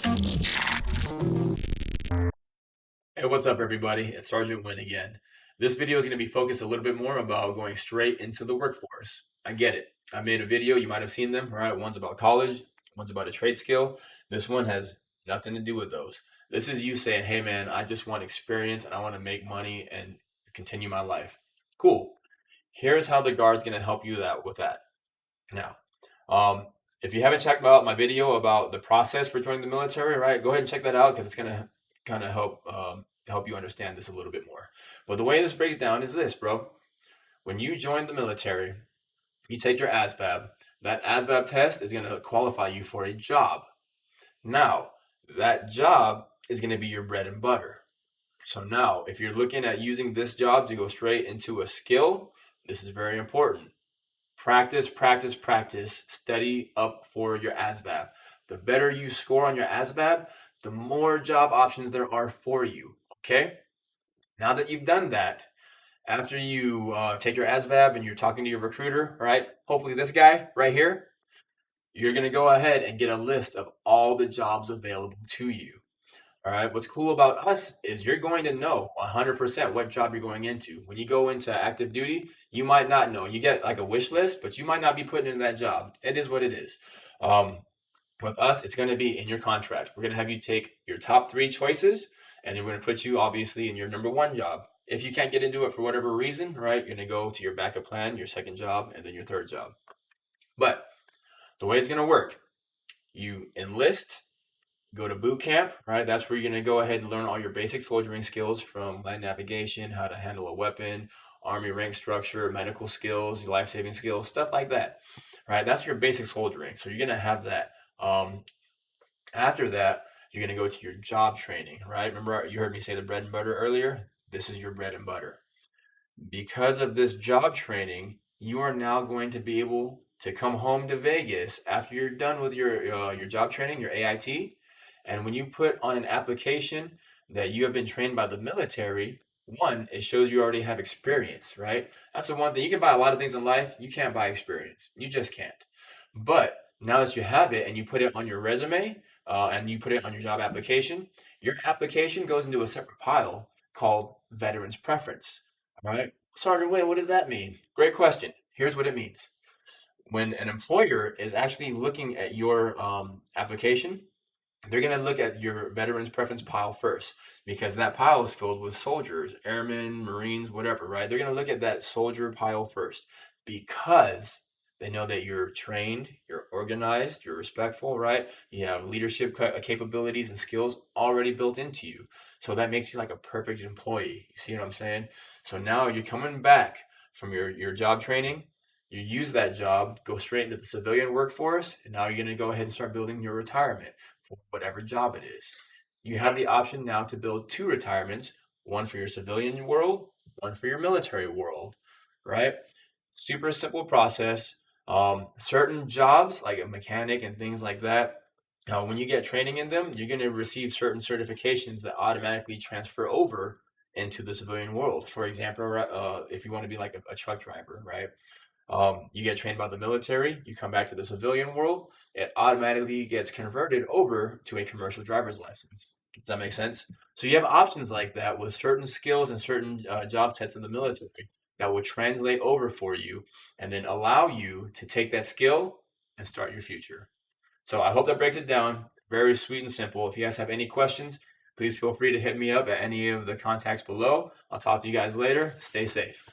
Hey, what's up, everybody? It's Sergeant Wynn again. This video is going to be focused a little bit more about going straight into the workforce. I get it. I made a video, you might have seen them, right? One's about college, one's about a trade skill. This one has nothing to do with those. This is you saying, hey man, I just want experience and I want to make money and continue my life. Cool. Here's how the guard's going to help you with that. Now, if you haven't checked out my video about the process for joining the military, right, go ahead and check that out because it's gonna kind of help you understand this a little bit more. But the way this breaks down is this, bro. When you join the military, you take your ASVAB. That ASVAB test is gonna qualify you for a job. Now, that job is gonna be your bread and butter. So now, if you're looking at using this job to go straight into a skill, this is very important. Practice, practice, practice. Study up for your ASVAB. The better you score on your ASVAB, the more job options there are for you. Okay? Now that you've done that, after you take your ASVAB and you're talking to your recruiter, right? Hopefully, this guy right here, you're going to go ahead and get a list of all the jobs available to you. All right. What's cool about us is you're going to know 100% what job you're going into. When you go into active duty, you might not know. You get like a wish list, but you might not be putting in that job. It is what it is. Um, with us, it's going to be in your contract. We're going to have you take your top three choices, and then we're going to put you obviously in your number one job. If you can't get into it for whatever reason, right, you're going to go to your backup plan, your second job, and then your third job. But the way it's going to work, you enlist, go to boot camp, right? That's where you're going to go ahead and learn all your basic soldiering skills from land navigation, how to handle a weapon, army rank structure, medical skills, life-saving skills, stuff like that, right? That's your basic soldiering. So you're going to have that. After that, you're going to go to your job training, right? Remember, you heard me say the bread and butter earlier? This is your bread and butter. Because of this job training, you are now going to be able to come home to Vegas after you're done with your job training, your AIT, and when you put on an application that you have been trained by the military, one, it shows you already have experience, right? That's the one thing. You can buy a lot of things in life, you can't buy experience. You just can't. But now that you have it and you put it on your resume and you put it on your job application, your application goes into a separate pile called Veterans Preference. All right. Sergeant Wayne, what does that mean? Great question. Here's what it means. When an employer is actually looking at your application, they're going to look at your veterans preference pile first because that pile is filled with soldiers, airmen, Marines, whatever, right? They're going to look at that soldier pile first because they know that you're trained, you're organized, you're respectful, right? You have leadership capabilities and skills already built into you. So that makes you like a perfect employee. You see what I'm saying? So now you're coming back from your job training. You use that job, go straight into the civilian workforce, and now you're going to go ahead and start building your retirement for whatever job it is. You have the option now to build two retirements, one for your civilian world, one for your military world, right? Super simple process. Certain jobs, like a mechanic and things like that, when you get training in them, you're going to receive certain certifications that automatically transfer over into the civilian world. For example, if you want to be like a truck driver, right? You get trained by the military, you come back to the civilian world, it automatically gets converted over to a commercial driver's license. Does that make sense? So you have options like that with certain skills and certain job sets in the military that will translate over for you and then allow you to take that skill and start your future. So I hope that breaks it down. Very sweet and simple. If you guys have any questions, please feel free to hit me up at any of the contacts below. I'll talk to you guys later. Stay safe.